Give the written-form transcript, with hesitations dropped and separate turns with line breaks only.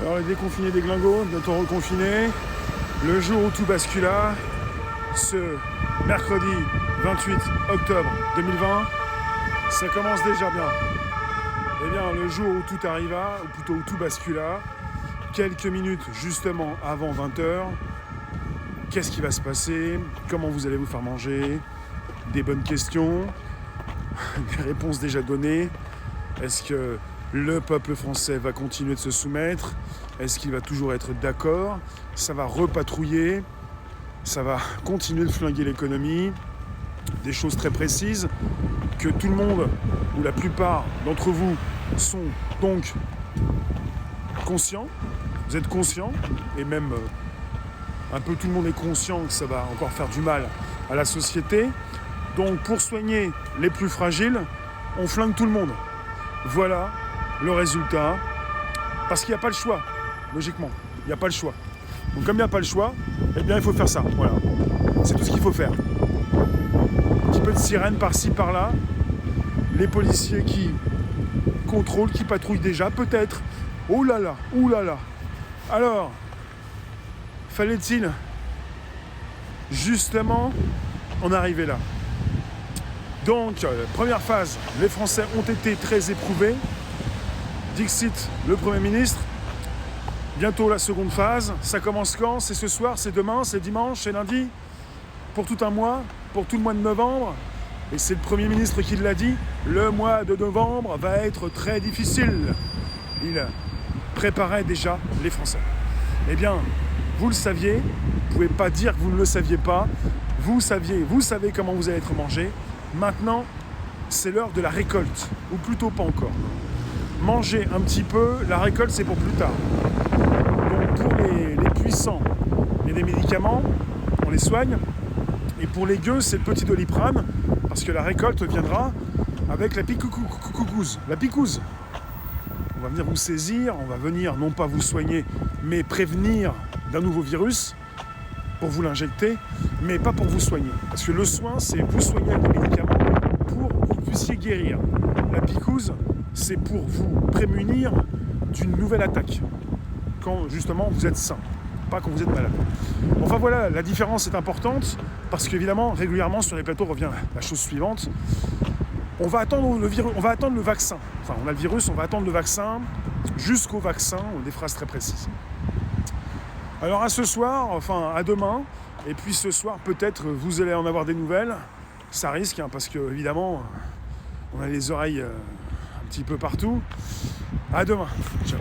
Alors les déconfinés des glingos, bientôt reconfinés. Le jour où tout bascula, ce mercredi 28 octobre 2020, ça commence déjà bien. Eh bien, le jour où tout arriva, ou plutôt où tout bascula, quelques minutes justement avant 20h, qu'est-ce qui va se passer? Comment vous allez vous faire manger? Des bonnes questions, des réponses déjà données. Est-ce que le peuple français va continuer de se soumettre? Est-ce qu'il va toujours être d'accord? Ça va repatrouiller, ça va continuer de flinguer l'économie. Des choses très précises que tout le monde, ou la plupart d'entre vous, sont donc conscients. Vous êtes conscients, et même un peu tout le monde est conscient que ça va encore faire du mal à la société. Donc pour soigner les plus fragiles, on flingue tout le monde. Voilà le résultat. Parce qu'il n'y a pas le choix, logiquement. Il n'y a pas le choix. Donc comme il n'y a pas le choix, eh bien il faut faire ça. Voilà. C'est tout ce qu'il faut faire. Un petit peu de sirène par-ci, par-là. Les policiers qui contrôlent, qui patrouillent déjà, peut-être. Oh là là, ouh là là. Alors, fallait-il justement en arriver là? Donc, première phase, les Français ont été très éprouvés. Dixit, le Premier ministre. Bientôt la seconde phase. Ça commence quand? C'est ce soir, c'est demain, c'est dimanche, c'est lundi. Pour tout un mois, pour tout le mois de novembre. Et c'est le Premier ministre qui l'a dit. Le mois de novembre va être très difficile. Il préparait déjà les Français. Eh bien, vous le saviez. Vous ne pouvez pas dire que vous ne le saviez pas. Vous savez comment vous allez être mangé. Maintenant, c'est l'heure de la récolte. Ou plutôt pas encore. Manger un petit peu, la récolte c'est pour plus tard. Donc pour les puissants, il y a des médicaments, on les soigne. Et pour les gueux, c'est le petit Doliprane, parce que la récolte viendra avec la picouse. La picouse. On va venir vous saisir, on va venir non pas vous soigner, mais prévenir d'un nouveau virus pour vous l'injecter, mais pas pour vous soigner. Parce que le soin, c'est vous soigner avec des médicaments pour que vous puissiez guérir. La picouse, c'est pour vous prémunir d'une nouvelle attaque, quand justement vous êtes sain, pas quand vous êtes malade. Enfin voilà, la différence est importante, parce qu'évidemment, régulièrement sur les plateaux revient la chose suivante. On va attendre le vaccin. Enfin, on a le virus, on va attendre le vaccin, jusqu'au vaccin, des phrases très précises. Alors à ce soir, enfin à demain, et puis ce soir peut-être vous allez en avoir des nouvelles. Ça risque, parce que évidemment, on a les oreilles un petit peu partout. À demain. Ciao.